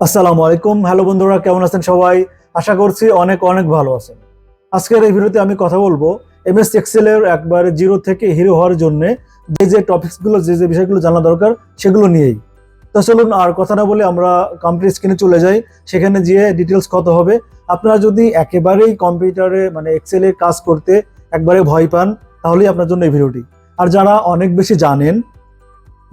আসসালামু আলাইকুম। হ্যালো বন্ধুরা, কেমন আছেন সবাই? আশা করছি অনেক অনেক ভালো আছেন। আজকের এই ভিডিওতে আমি কথা বলবো এমএস এক্সেল এর একবারে জিরো থেকে হিরো হওয়ার জন্য যে টপিকসগুলো যে বিষয়গুলো জানা দরকার সেগুলো নিয়েই। তো চলুন আর কথা না বলে আমরা কম্পিউটার স্ক্রিনে চলে যাই, সেখানে গিয়ে ডিটেলস কত হবে। আপনারা যদি একেবারেই কম্পিউটারে মানে এক্সেলে কাজ করতে একবারে ভয় পান, তাহলেই আপনার জন্য এই ভিডিওটি। আর যারা অনেক বেশি জানেন,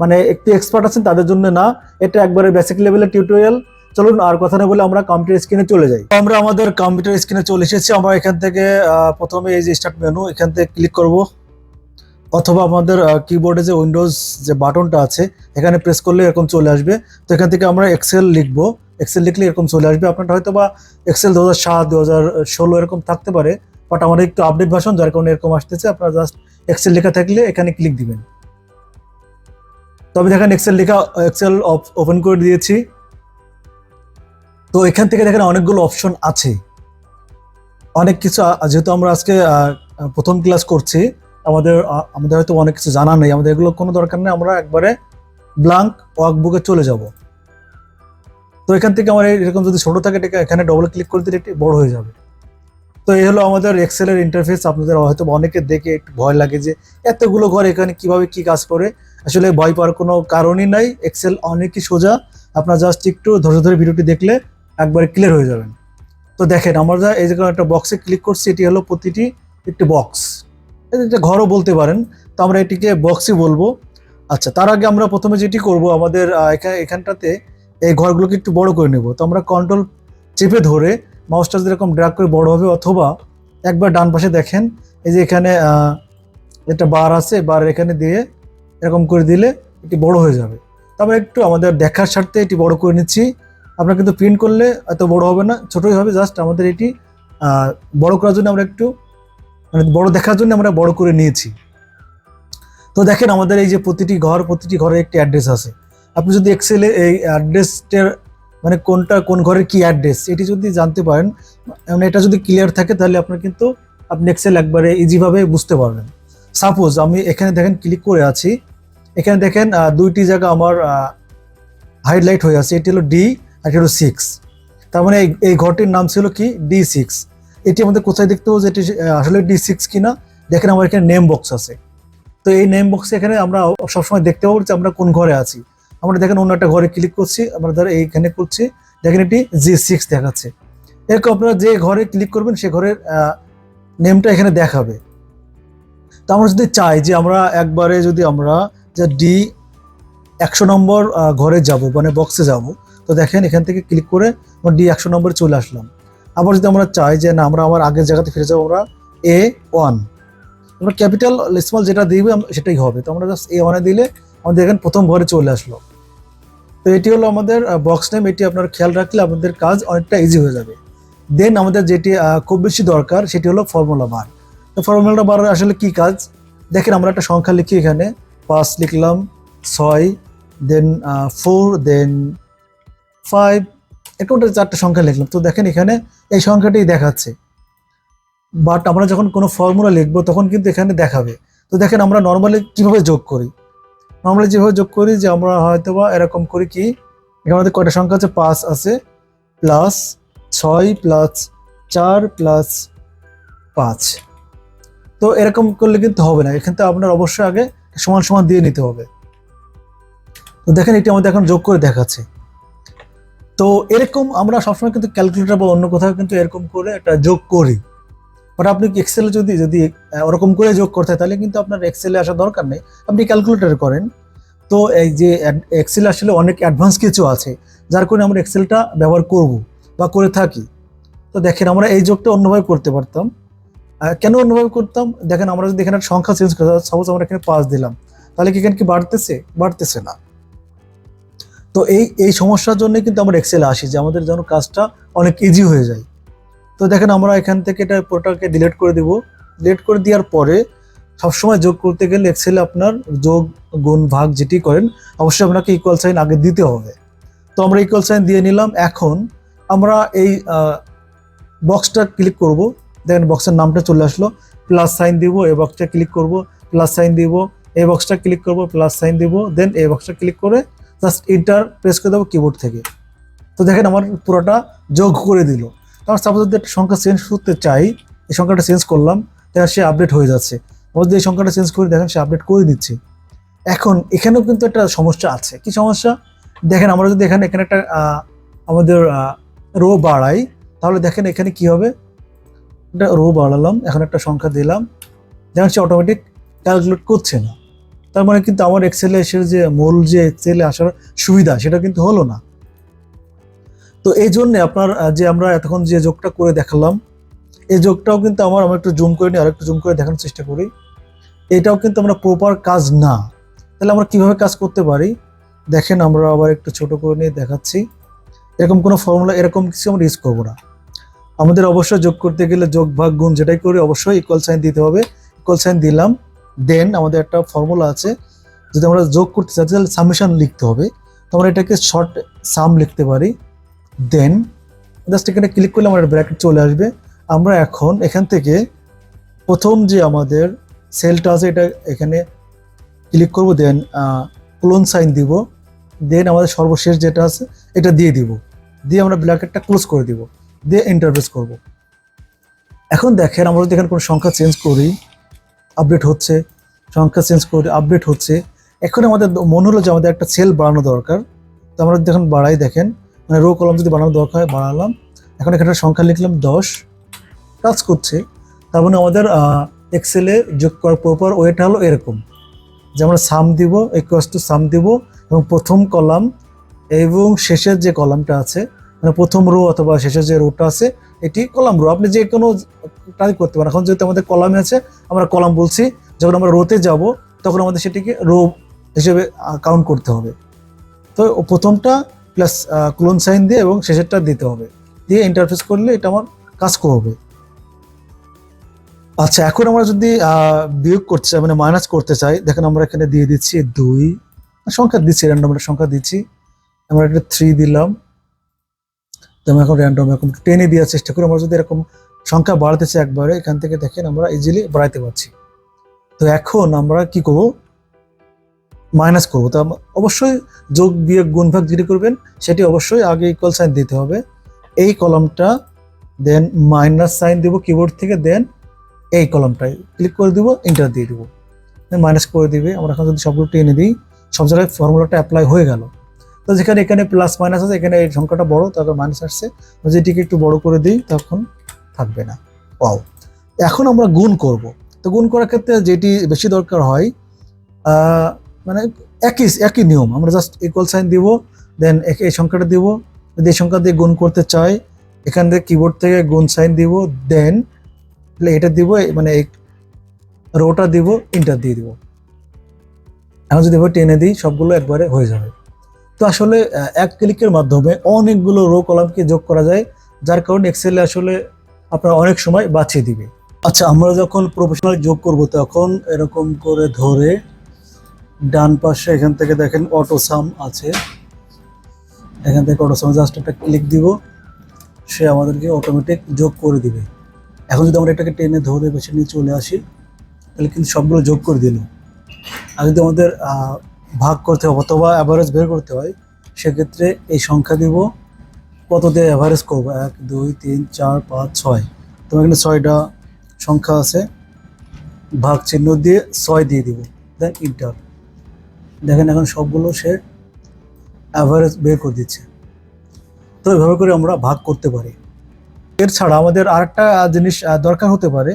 মানে একটু এক্সপার্ট আছেন, তাদের জন্য না, এটা একবারে বেসিক লেভেলের টিউটোরিয়াল। চলুন আর কথা না বলে আমরা কম্পিউটার স্ক্রিনে চলে যাই। আমরা আমাদের কম্পিউটার স্ক্রিনে চলে এসেছি। আমরা এখান থেকে প্রথমে এই যে স্টার্ট মেনু, এখান থেকে ক্লিক করব, অথবা আমাদের কিবোর্ডে যে উইন্ডোজ যে বাটনটা আছে এখানে প্রেস করলে এরকম চলে আসবে। তো এখান থেকে আমরা এক্সেল লিখবো, এক্সেল লিখলে এরকম চলে আসবে। আপনারটা হয়তো বা এক্সেল 2007 2016 এরকম থাকতে পারে, বাট আমাদের একটু আপডেট ভার্সন, যার কারণে এরকম আসতেছে। আপনারা জাস্ট এক্সেল লেখা থাকলে এখানে ক্লিক দিবেন। তবে দেখেন এক্সেল লেখা, এক্সেল ওপেন করে দিয়েছি। তো এখান থেকে দেখেন অনেকগুলো অপশন আছে, অনেক কিছু। যেহেতু আমরা আজকে প্রথম ক্লাস করছি, আমাদের আমাদের হয়তো অনেক কিছু জানা নেই, আমাদের এগুলো কোনো দরকার নেই। আমরা একবারে ব্ল্যাঙ্ক ওয়ার্কবুকে চলে যাব। তো এখান থেকে আমার এরকম যদি ছোট থাকে, এখানে ডবল ক্লিক করে দিলে এটি বড় হয়ে যাবে। তো এই হলো আমাদের এক্সেলের ইন্টারফেস। আপনাদের হয়তো অনেকে দেখে একটু ভয় লাগে যে এতগুলো ঘর এখানে কিভাবে কি কাজ করে। আসলে ভয় পাওয়ার কোনো কারণই নাই, এক্সেল অনেকই সোজা। আপনারা জাস্ট একটু ধৈর্য ধরে ভিডিওটি দেখলে একবারে ক্লিয়ার হয়ে যাবেন। তো দেখেন আমরা এই যে একটা বক্সে ক্লিক করছি, এটি হলো প্রতিটি একটি বক্স, এটা ঘরও বলতে পারেন। তো আমরা এটিকে বক্সই বলবো। আচ্ছা, তার আগে আমরা প্রথমে যেটি করব, আমাদের এখানটাতে এই ঘরগুলোকে একটু বড় করে নেব। তো আমরা কন্ট্রোল চেপে ধরে মাউসটা যেরকম ড্র্যাগ করে বড় হবে, অথবা একবার ডান পাশে দেখেন এই যে এখানে একটা বার আছে, বার এখানে দিয়ে এরকম করে দিলে এটি বড় হয়ে যাবে। তো আমরা একটু আমাদের দেখার স্বার্থে এটি বড় করে নিচ্ছি। আপনার কিন্তু প্রিন্ট করলে এত বড় হবে না, ছোটই হবে। জাস্ট আমাদের এটি বড় করার জন্য আমরা একটু মানে বড় দেখার জন্য আমরা বড় করে নিয়েছি। তো দেখেন আমাদের এই যে প্রতিটি ঘরের একটি অ্যাড্রেস আছে। আপনি যদি এক্সেলে এই অ্যাড্রেসটার মানে কোনটা কোন ঘরের কি অ্যাড্রেস এটি যদি জানতে পারেন, মানে এটা যদি ক্লিয়ার থাকে, তাহলে আপনার কিন্তু আপনি এক্সেল একবারে ইজিভাবে বুঝতে পারবেন। সাপোজ আমি এখানে দেখেন ক্লিক করে আছি, এখানে দেখেন দুইটি জায়গা আমার হাইলাইট হয়ে আছে। এটি হলো ডি আর এটি হলো 6। তার মানে এই ঘরটির নাম ছিল কি D6। এটি আমাদের কোথায় দেখতে হবে যে এটি আসলে D6 কিনা। দেখেন আমার এখানে নেম বক্স আছে। তো এই নেম বক্সে এখানে আমরা সবসময় দেখতে পাবো যে আমরা কোন ঘরে আছি। আমরা দেখেন অন্য একটা ঘরে ক্লিক করছি, আমরা ধরো এইখানে করছি, দেখেন এটি G6 দেখাচ্ছে। এরকম আপনারা যে ঘরে ক্লিক করবেন সে ঘরের নেমটা এখানে দেখাবে। তো আমরা যদি চাই যে আমরা একবারে যদি আমরা যে D100 নম্বর ঘরে যাব, মানে বক্সে যাব, তো দেখেন এখান থেকে ক্লিক করে আমরা D100 নম্বরে চলে আসলাম। আবার যদি আমরা চাই যে না আমরা আমার আগের জায়গাতে ফিরে যাবো, আমরা A1, আমরা ক্যাপিটাল স্মল যেটা দিবে সেটাই হবে। তো আমরা জাস্ট A1 এ দিলে আমাদের এখানে প্রথম ঘরে চলে আসলো। তো এটি হলো আমাদের বক্স নেম। এটি আপনারা খেয়াল রাখলে আপনাদের কাজ অনেকটা ইজি হয়ে যাবে। দেন আমাদের যেটি খুব বেশি দরকার সেটি হলো ফর্মুলা বার। তো ফর্মুলা বার আসলে কি কাজ, দেখেন আমরা একটা সংখ্যা লিখি, এখানে 5 লিখলাম, 6, দেন 4, দেন 5, এরকম 4টা সংখ্যা লিখলাম। তো দেখেন এখানে এই সংখ্যাটি দেখাচ্ছে, বাট আমরা যখন কোনো ফর্মুলা লিখবো তখন কিন্তু এখানে দেখাবে। তো দেখেন আমরা নর্মালি কিভাবে যোগ করি, নর্মালি যেভাবে যোগ করি যে আমরা হয়তো বা এরকম করি কি, এখানে আমাদের কয়টা সংখ্যা আছে, 5 আছে, প্লাস 6 প্লাস 4 প্লাস 5। তো এরকম করলে কিন্তু হবে না, এখান থেকে আপনার অবশ্যই আগে সমান সমান দিয়ে নিতে হবে। তো দেখেন এটি আমাদের এখন যোগ করে দেখাচ্ছে। তো এরকম আমরা সবসময় কিন্তু ক্যালকুলেটর বা অন্য কোথাও কিন্তু এরকম করে একটা যোগ করি, বাট আপনি এক্সেলে যদি ওরকম করে যোগ করতে হয় তাহলে কিন্তু আপনার এক্সেলে আসার দরকার নেই, আপনি ক্যালকুলেটরে করেন। তো এই যে এক্সেলে আসলে অনেক অ্যাডভান্স কিছু আছে, যার কারণে আমরা এক্সেলটা ব্যবহার করব বা করে থাকি। তো দেখেন আমরা এই যোগটা অন্যভাবে করতে পারতাম। কেন অন্যভাবে করতাম, দেখেন আমরা যদি এখানে সংখ্যা চেঞ্জ করি, সাপোজ আমরা এখানে 5 দিলাম, তাহলে কি এখানে কি বাড়তেছে না। তো এই সমস্যার জন্য কিন্তু আমরা এক্সেলে আসি, যে আমাদের যেন কাজটা অনেক ইজি হয়ে যায়। তো দেখেন আমরা এখান থেকে এটা পুরোটাকে ডিলিট করে দিব। ডিলিট করে দেওয়ার পরে সবসময় যোগ করতে গেলে এক্সেলে আপনার যোগ গুণ ভাগ যেটি করেন অবশ্যই আপনাকে ইকুয়াল সাইন আগে দিতে হবে। তো আমরা ইকুয়াল সাইন দিয়ে নিলাম। এখন আমরা এই বক্সটা ক্লিক করব, দেখেন বক্সের নামটা চলে আসলো, প্লাস সাইন দিব, এই বক্সটা ক্লিক করব, প্লাস সাইন দিব, এই বক্সটা ক্লিক করব, প্লাস সাইন দিব, দেন এই বক্সটা ক্লিক করে জাস্ট এন্টার প্রেস করে দেবো কিবোর্ড থেকে। তো তো দেখেন আমার পুরোটা যোগ করে দিল। আমার সাপোজ যদি একটা সংখ্যা চেঞ্জ করতে চাই, এই সংখ্যাটা চেঞ্জ করলাম, দেখেন সে আপডেট হয়ে যাচ্ছে। আবার যদি এই সংখ্যাটা চেঞ্জ করে দেখেন সে আপডেট করে দিচ্ছে। এখন এখানেও কিন্তু একটা সমস্যা আছে। কি সমস্যা? দেখেন আমরা যদি এখানে একটা আমাদের রো বাড়াই, তাহলে দেখেন এখানে কি হবে, একটা রো বাড়ালাম, এখন একটা সংখ্যা দিলাম, দেখেন সে অটোমেটিক ক্যালকুলেট করছে না। তার মানে কিন্তু আমার এক্সেলে এসে যে মূল যে এক্সেলে আসার সুবিধা সেটা কিন্তু হলো না। তো এই জন্য আপনার যে আমরা এতক্ষণ যে যোগটা করে দেখালাম, এই যোগটাও কিন্তু আমরা একটু জুম করে নিই, আর একটু জুম করে দেখানোর চেষ্টা করি। এটাও কিন্তু আমরা প্রপার কাজ না। তাহলে আমরা কিভাবে কাজ করতে পারি দেখেন, আমরা আবার একটু ছোট করে নিয়ে দেখাচ্ছি। এরকম কোনো ফর্মুলা এরকম কিছু আমরা ইউজ করবো না। আমাদের অবশ্যই যোগ করতে গেলে যোগ ভাগ গুণ যেটাই করি অবশ্যই ইকুয়াল সাইন দিতে হবে। ইকুয়াল সাইন দিলাম, দেন আমাদের একটা ফর্মুলা আছে, যদি আমরা যোগ করতে চাই তাহলে সামেশন লিখতে হবে। তো আমরা এটাকে শর্ট সাম লিখতে পারি। দেন জাস্ট এখানে ক্লিক করলে আমার ব্র্যাকেট চলে আসবে। আমরা এখন এখান থেকে প্রথম যে আমাদের সেলটা আছে এটা এখানে ক্লিক করব, দেন ক্লোন সাইন দিব, দেন আমাদের সর্বশেষ যেটা আছে এটা দিয়ে দিব, দিয়ে আমরা ব্র্যাকেটটা ক্লোজ করে দিব, দিয়ে এন্টার প্রেস করব। এখন দেখেন আমরা যদি এখানে কোনো সংখ্যা চেঞ্জ করি, আপডেট হচ্ছে, সংখ্যা চেঞ্জ করি, আপডেট হচ্ছে। এখন আমাদের মনে হলো যে আমাদের একটা সেল বাড়ানো দরকার। তো আমরা দেখেন বাড়াই, দেখেন মানে রো কলাম যদি বাড়ানো দরকার হয় বাড়ালাম। এখন এখানে সংখ্যা লিখলাম 10, কাজ করছে। তার মানে আমাদের এক্সেলে যোগ করার প্রপার ওয়েটা হলো এরকম যে আমরা সাম দিব, ইকুয়ালস টু সাম দিব, এবং প্রথম কলাম এবং শেষের যে কলামটা আছে, মানে প্রথম রো অথবা শেষের যে রোটা আছে এটি কলাম রো। আপনি যে কোনো টাইপ করতে পারেন। এখন যেহেতু আমাদের কলামে আছে আমরা কলাম বলছি, যখন আমরা রোতে যাব তখন আমাদের সেটিকে রো হিসেবে কাউন্ট করতে হবে। তো প্রথমটা প্লাস ক্লোন সাইন দিয়ে এবং শেষেরটা দিতে হবে, দিয়ে ইন্টারফেস করলে এটা আমার কাজ করবে। আচ্ছা, এখন আমরা যদি বিয়োগ করতে চাই মানে মাইনাস করতে চাই, দেখেন আমরা এখানে দিয়ে দিচ্ছি 2 সংখ্যা দিচ্ছি, র্যান্ডম একটা সংখ্যা দিচ্ছি, আমরা এটা 3 দিলাম। তো আমরা এখন র্যান্ডম এরকম 10 দেওয়ার চেষ্টা করি। আমরা যদি এরকম সংখ্যা বাড়াতে চাই একবারে, এখান থেকে দেখেন আমরা ইজিলি বাড়াইতে পারছি। তো এখন আমরা কি করব, মাইনাস করবো। তো অবশ্যই যোগ বিয়োগ গুণ ভাগ যেটি করবেন সেটি অবশ্যই আগে ইকুয়াল সাইন দিতে হবে, এই কলামটা, দেন মাইনাস সাইন দিব কিবোর্ড থেকে, দেন এই কলামটায় ক্লিক করে দিব, এন্টার দিয়ে দিব, মাইনাস করে দিবে। আমরা এখন যদি সবগুলো টেনে দিই সব জায়গায় ফর্মুলাটা অ্যাপ্লাই হয়ে গেল। তো যেখানে এখানে প্লাস মাইনাস আছে এখানে এই সংখ্যাটা বড়, তারপর মাইনাস আসছে, যেটিকে একটু বড় করে দিই তখন থাকবে না। ওয়াও। এখন আমরা গুণ করব। তো গুণ করার ক্ষেত্রে যেটি বেশি দরকার হয় মানে একই নিয়ম, আমরা জাস্ট ইকুয়াল সাইন দিব, দেন এই সংখ্যাটা দিব, যদি এই সংখ্যা দিয়ে গুণ করতে চাই এখান থেকে কিবোর্ড থেকে গুণ সাইন দিব, দেন এটা দিব, মানে এই রোটা দিব, এন্টার দিয়ে দিব। এখন যদি এবার টেনে দিই সবগুলো একবারে হয়ে যাবে। তো আসলে এক ক্লিকের মাধ্যমে অনেকগুলো রো কলামকে যোগ করা যায়, যার কারণে এক্সেলে আসলে আপনার অনেক সময় বাঁচিয়ে দিবে। আচ্ছা, আমরা যখন প্রফেশনাল যোগ করব তখন এরকম করে ধরে ডান পাশে এখান থেকে দেখেন অটো সাম আছে, এখান থেকে অটো সাম জাস্ট একটা ক্লিক দিব, সে আমাদেরকে অটোমেটিক যোগ করে দিবে। এখন যদি আমরা এটাকে টেনে ধরে বেছে নিয়ে চলে আসি তাহলে কিন্তু সবগুলো যোগ করে দিল। আর যদি আমাদের ভাগ করতে হয় অথবা অ্যাভারেজ বের করতে হয় সেক্ষেত্রে এই সংখ্যা দিব, কত দিয়ে অ্যাভারেজ করবো, 1 2 3 4 5 6, তো এখানে 6টা সংখ্যা আছে, ভাগ চিহ্ন দিয়ে 6 দিয়ে দিব, দেন ইন্টার। দেখেন এখন সবগুলো সে অ্যাভারেজ বের করে দিচ্ছে। তো এভাবে করে আমরা ভাগ করতে পারি। এর ছাড়া আমাদের আরেকটা জিনিস দরকার হতে পারে,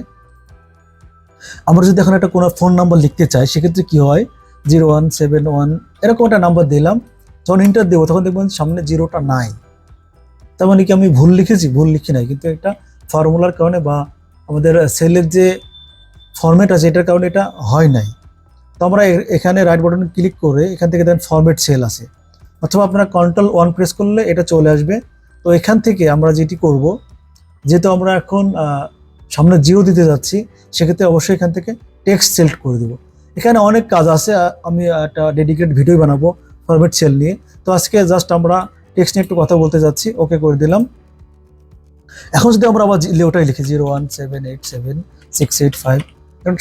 আমরা যদি এখন একটা কোনো ফোন নাম্বার লিখতে চাই সেক্ষেত্রে কি হয়, 0171 এরকম একটা নাম্বার দিলাম, যখন ইন্টার দেবো তখন দেখবেন সামনে জিরোটা নাই। তার মানে কি আমি ভুল লিখেছি? ভুল লিখি নাই, কিন্তু একটা ফর্মুলার কারণে বা আমাদের সেলের যে ফরম্যাট আছে এটার কারণে এটা হয় নাই। তো আমরা এখানে রাইট বাটন ক্লিক করে এখান থেকে দেন ফরম্যাট সেল আছে, অথবা আপনারা Ctrl+1 প্রেস করলে এটা চলে আসবে। তো এখান থেকে আমরা যেটি করব, যেহেতু আমরা এখন সামনে জিরো দিতে যাচ্ছি সেক্ষেত্রে অবশ্যই এখান থেকে টেক্সট সিলেক্ট করে দেব। এখানে অনেক কাজ আছে, আমি একটা ডেডিকেটেড ভিডিও বানাবো ফরম্যাট সেল নিয়ে। তো আজকে জাস্ট আমরা টেক্সট নিয়ে একটু কথা বলতে যাচ্ছি, ওকে করে দিলাম। এখন যদি আমরা আবার ওটাই লিখি 01787685685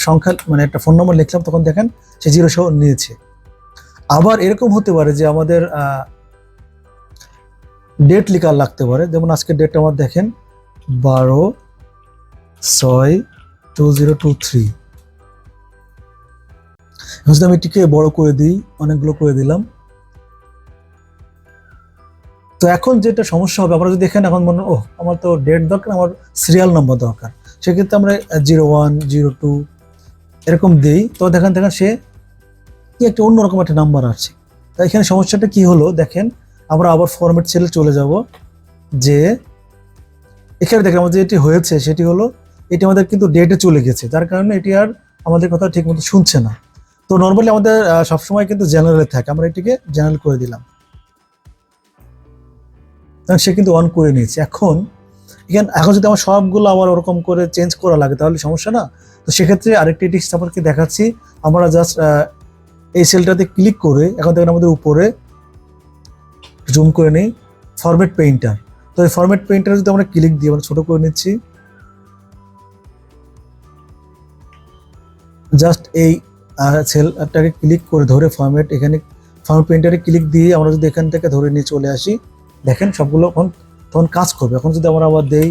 সংখ্যা মানে একটা ফোন নম্বর লিখলাম, তখন দেখেন সে জিরো সহ নিয়েছে। আবার এরকম হতে পারে যে আমাদের ডেট লেখা লাগতে পারে, যেমন আজকে ডেট আমার দেখেন 12/6/2023। যদি আমি এটিকে বড় করে দিই, অনেকগুলো করে দিলাম। তো এখন যেটা সমস্যা হবে, আমরা যদি দেখেন এখন মনে আমার তো ডেট দরকার, আমার সিরিয়াল নম্বর দরকার, সেক্ষেত্রে আমরা 0102 এরকম দিই, তো দেখেন সে কি একটা অন্যরকম একটা নাম্বার আছে। তো এখানে সমস্যাটা কি হলো দেখেন, আমরা আবার ফরম্যাট সেলে চলে যাব, যে এখানে দেখেন আমাদের যেটি হয়েছে সেটি হলো এটি আমাদের কিন্তু ডেটে চলে গেছে, যার কারণে এটি আর আমাদের কথা ঠিক মতো শুনছে না। তো নর্মালি আমাদের সবসময় কিন্তু জেনারেলে থাকে, আমরা এটিকে জেনারেল করে দিলাম, সে কিন্তু অন করে নিয়েছে। এখন যদি আমার সবগুলো আবার ওরকম করে চেঞ্জ করা লাগে তাহলে সমস্যা না। তো সেক্ষেত্রে আরেকটি টিপস আপনাকে দেখাচ্ছি, আমরা জাস্ট এই সেলটাতে ক্লিক করে এখন দেখেন আমাদের উপরে জুম করে নিই ফরম্যাট পেইন্টার। তো এই ফরম্যাট পেইন্টার যদি আমরা ক্লিক দিই, আমরা ছোট করে নিচ্ছি, জাস্ট এই সেলটাকে ক্লিক করে ধরে ফরম্যাট পেইন্টারে ক্লিক দিয়ে আমরা যদি এখান থেকে ধরে নিয়ে চলে আসি, দেখেন সবগুলো তখন কাজ করবে। এখন যদি আমরা আবার দেই,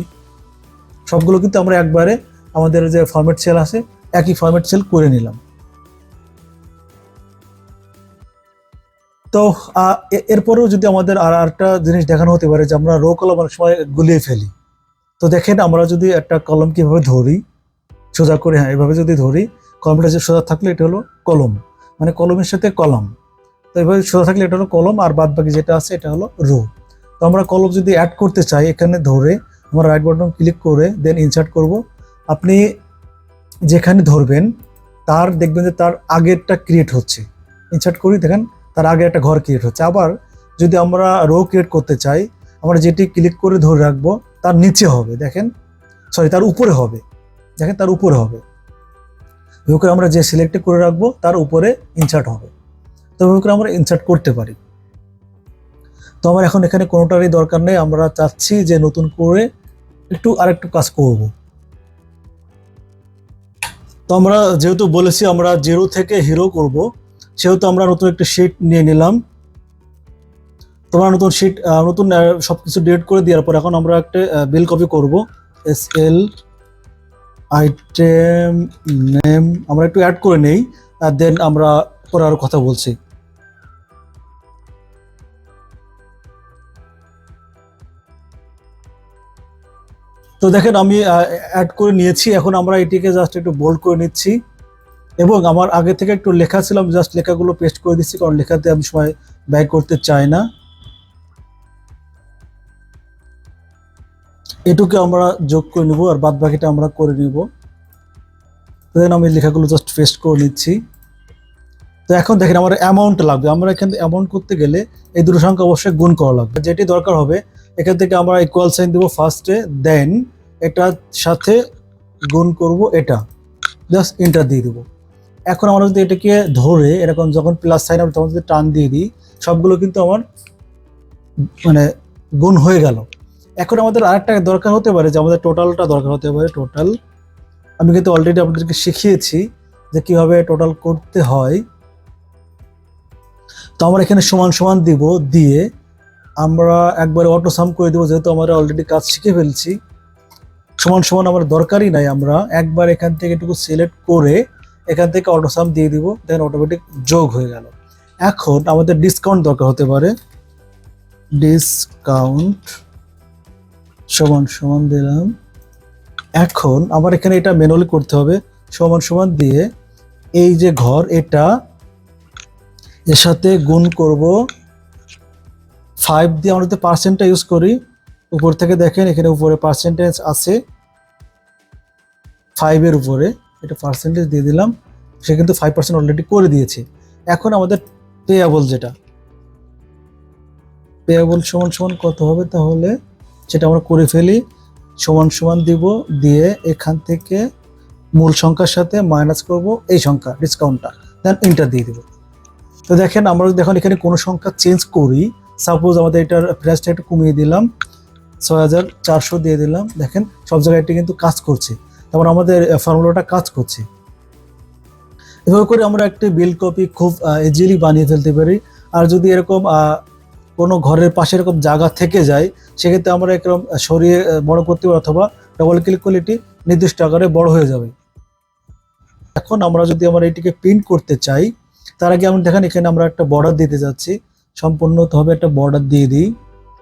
সবগুলো কিন্তু আমরা একবারে আমাদের যে ফরম্যাট সেল আছে একই ফরম্যাট সেল করে নিলাম। তো এরপরেও যদি আমাদের আর একটা জিনিস দেখানো হতে পারে যে আমরা রো কলম অনেক সময় গুলিয়ে ফেলি। তো দেখেন আমরা যদি একটা কলম কিভাবে ধরি, সোজা করে, হ্যাঁ এভাবে যদি ধরি, কলমটা যে সোজা থাকলে এটা হলো কলম, মানে কলমের সাথে কলম। তো এভাবে সোজা থাকলে এটা হলো কলম, আর বাদ বাকি যেটা আছে এটা হলো রো। তো আমরা কলম যদি অ্যাড করতে চাই, এখানে ধরে আমরা রাইট বাটন ক্লিক করে দেন ইনসার্ট করব। আপনি যেখানে ধরবেন তার দেখবেন যে তার আগেরটা ক্রিয়েট হচ্ছে, ইনসার্ট করি দেখেন তার আগে একটা ঘর ক্রিয়েট হচ্ছে। আবার যদি আমরা রো ক্রিয়েট করতে চাই, আমরা যেটি ক্লিক করে ধরে রাখবো তার নিচে হবে, দেখেন তার উপরে হবে, দেখেন তার উপরে হবে। এভাবে আমরা যে সিলেক্ট করে রাখবো তার উপরে ইনসার্ট হবে। তো এভাবে করে আমরা ইনসার্ট করতে পারি। তো আমার এখন এখানে কোনোটারই দরকার নেই, আমরা চাচ্ছি যে নতুন করে আরেকটু কাজ করব। তো আমরা যেহেতু বলেছি আমরা 0 থেকে হিরো করব, সেহেতু আমরা নতুন একটা শিট নিয়ে নিলাম। তোমরা নতুন শিট নতুন সবকিছু ডিলিট করে দেওয়ার পর এখন আমরা একটা বিল কপি করব। এসএল আইটেম নেম আমরা একটু অ্যাড করে নেই, আর দেন আমরা পরে আরো কথা বলছি। তো দেখেন আমি অ্যাড করে নিয়েছি, এখন আমরা এটিকে জাস্ট একটু বোল্ড করে নিচ্ছি, এবং আমার আগে থেকে একটু লেখা ছিল, আমি জাস্ট লেখাগুলো পেস্ট করে দিচ্ছি, কারণ লেখাতে আমি সময় ব্যয় করতে চাই না। এটুকু আমরা যোগ করে নিব, আর বাদ বাকিটা আমরা করে নিব। দেন আমি লেখাগুলো জাস্ট পেস্ট করে নিচ্ছি। তো এখন দেখেন আমার অ্যামাউন্ট লাগবে, আমরা এখানে অ্যামাউন্ট করতে গেলে এই দুটো সংখ্যা অবশ্যই গুণ করা লাগবে। যেটি দরকার হবে এখান থেকে আমরা ইকুয়াল সাইন দেবো ফার্স্টে, দেন এটার সাথে গুণ করব এটা, জাস্ট এন্টার দিয়ে দেবো। এখন আমরা যদি এটাকে ধরে এরকম যখন প্লাস সাইন আমরা তখন যদি টান দিয়ে দিই, সবগুলো কিন্তু আমার মানে গুণ হয়ে গেল। এখন আমাদের আরেকটা দরকার হতে পারে যে আমাদের টোটালটা দরকার হতে পারে। টোটাল আমি কিন্তু অলরেডি আপনাদেরকে শিখিয়েছি যে কিভাবে টোটাল করতে হয়। তো আমরা এখানে সমান সমান দিব, দিয়ে আমরা একবারে অটো সাম করে দেবো, যেহেতু আমরা অলরেডি কাজ শিখে ফেলছি। সমান সমান আমার দরকারই নাই, আমরা একবার এখান থেকে একটু সিলেক্ট করে এখান থেকে অটো সাম দিয়ে দিব, দেন অটোমেটিক যোগ হয়ে গেল। এখন আমাদের ডিসকাউন্ট দরকার হতে পারে, ডিসকাউন্ট সমান সমান দিলাম। এখন আমার এখানে এটা ম্যানুয়ালি করতে হবে, সমান সমান দিয়ে এই যে ঘর এটা এর সাথে গুণ করব 5 দিয়ে। আমরা যদি পার্সেন্টটা ইউজ করি, উপর থেকে দেখেন এখানে উপরে পার্সেন্টেজ আছে 5 এর উপরে, এটা পার্সেন্টেজ দিয়ে দিলাম, সে কিন্তু 5% অলরেডি করে দিয়েছে। এখন আমাদের পেয়াবল, যেটা পেয়াবল সমান সমান কত হবে, তাহলে সেটা আমরা করে ফেলি, সমান সমান দিব, দিয়ে এখান থেকে মূল সংখ্যার সাথে মাইনাস করব এই সংখ্যা ডিসকাউন্টটা, দেন এন্টার দিয়ে দেব। তো দেখেন আমরা যদি এখন এখানে কোনো সংখ্যা চেঞ্জ করি, সাপোজ আমাদের এটার প্রাইসটা একটু কমিয়ে দিলাম, 6400 দিয়ে দিলাম, দেখেন সব জায়গায় এটা কিন্তু কাজ করছে, তারপর আমাদের ফর্মুলাটা কাজ করছে। এভাবে করে আমরা একটি বিল কপি খুব ইজিলি বানিয়ে ফেলতে পারি। আর যদি এরকম কোনো ঘরের পাশে এরকম জায়গা থেকে যায়, সেক্ষেত্রে আমরা এরকম সরিয়ে বড় করতে পারি, অথবা ডবল ক্লিক করলে এটি নির্দিষ্ট আকারে বড় হয়ে যাবে। এখন আমরা যদি আমরা এটিকে প্রিন্ট করতে চাই, তার আগে আমি দেখেন এখানে আমরা একটা বর্ডার দিতে যাচ্ছি, সম্পূর্ণভাবে একটা বর্ডার দিয়ে দিই।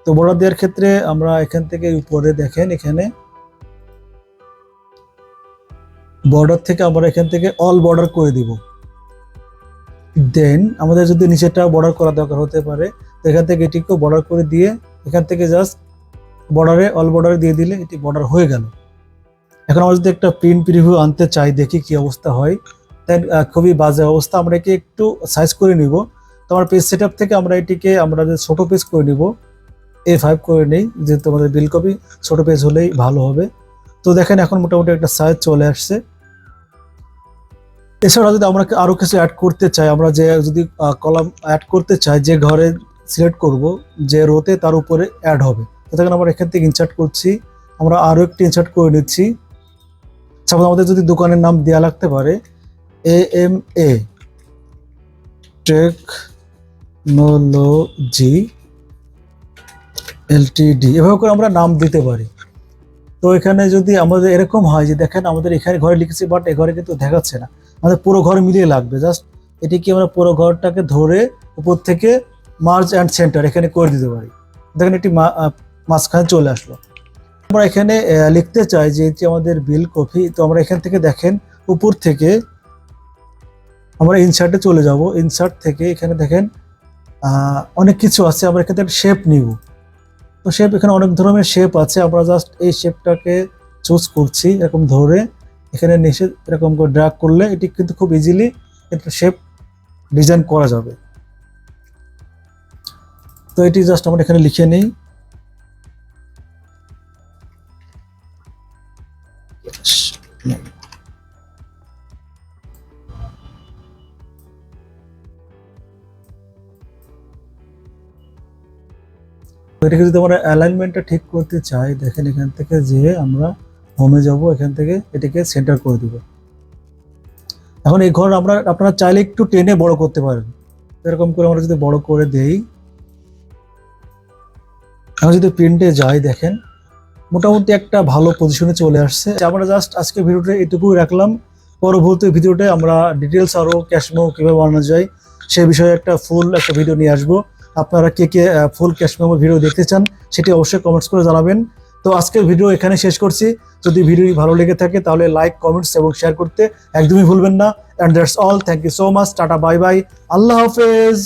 তো বর্ডার দেওয়ার ক্ষেত্রে আমরা এখান থেকে উপরে দেখেন এখানে বর্ডার থেকে আমরা এখান থেকে অল বর্ডার করে দিব। দেন আমাদের যদি নিচেটা বর্ডার করা দরকার হতে পারে, তো এখান থেকে এটিকেও বর্ডার করে দিয়ে এখান থেকে জাস্ট বর্ডারে অল বর্ডারে দিয়ে দিলে এটি বর্ডার হয়ে গেল। এখন আমরা যদি একটা প্রিন্ট প্রিভিউ আনতে চাই, দেখি কি অবস্থা হয়, তাই খুবই বাজে অবস্থা। আমরা একে একটু সাইজ করে নিব। তো আমার পেজ সেটআপ থেকে আমরা এটিকে আমরা ছোট পেজ করে নিব, A5 করে নেই, যেহেতু আমাদের বিল কপি ছোট পেজ হলেই ভালো হবে। তো দেখেন এখন মোটামুটি একটা সাইজ চলে আসছে। এছাড়া যদি আমরা আরো কিছু অ্যাড করতে চাই, আমরা যে যদি কলাম অ্যাড করতে চাই, যে ঘরে সিলেক্ট করব যে রোতে তার উপরে অ্যাড হবে, তো তখন আমরা এখান থেকে ইনসার্ট করছি, আমরা আরো একটি ইনসার্ট করে নিচ্ছি। সাপোজ আমাদের যদি দোকানের নাম দেওয়া লাগতে পারে AMA টেকনোলজি LTD, এভাবে করে আমরা নাম দিতে পারি। তো এখানে যদি আমাদের এরকম হয় যে দেখেন আমাদের এখানে ঘরে লিখেছি, বাট এ ঘরে কিন্তু দেখাচ্ছে না, আমাদের পুরো ঘর মিলিয়ে লাগবে। জাস্ট এটিকে আমরা পুরো ঘরটাকে ধরে উপর থেকে মার্জ অ্যান্ড সেন্টার এখানে করে দিতে পারি। দেখেন এটি মাঝখানে চলে আসলো। আমরা এখানে লিখতে চাই যে এটি আমাদের বিল কপি, তো আমরা এখান থেকে দেখেন উপর থেকে আমরা ইনসার্টে চলে যাব। ইনসার্ট থেকে এখানে দেখেন অনেক কিছু আছে, আমরা এখান থেকে শেপ নিব। তো শেপ এখানে অনেক ধরনের শেপ আছে, আমরা জাস্ট এই শেপটাকে চুজ করছি, এরকম ধরে এখানে নিচে এরকম করে ড্র্যাগ করলে এটি কিন্তু খুব ইজিলি একটা শেপ ডিজাইন করা যাবে। তো এটি জাস্ট আমরা এখানে লিখে নিই। এটাকে যদি আমরা অ্যালাইনমেন্টটা ঠিক করতে চাই, দেখেন এখান থেকে যে আমরা হোমে যাব, এখান থেকে এটাকে সেন্টার করে দিব। এখন এই ঘর আপনারা চাইলে একটু টেনে বড় করতে পারেন, এরকম করে আমরা যদি বড় করে দেই, আমরা যদি প্রিন্টে যাই দেখেন মোটামুটি একটা ভালো পজিশনে চলে আসছে। আমরা জাস্ট আজকে ভিডিওটা এটুকুই রাখলাম। পরবর্তী ভিডিওতে আমরা ডিটেলস আরো ক্যাশমেমো কিভাবে বানানো যায় সেই বিষয়ে একটা ফুল একটা ভিডিও নিয়ে আসবো। আপনারা কে কে ফুল ক্যাশমেমো ভিডিও দেখতে চান সেটি অবশ্যই কমেন্টস করে জানাবেন। তো আজকের ভিডিও এখানে শেষ করছি। যদি ভিডিওটি ভালো লেগে থাকে তাহলে লাইক, কমেন্টস এবং শেয়ার করতে একদমই ভুলবেন না। And that's all, thank you so much, tata, bye bye, আল্লাহ হাফেজ।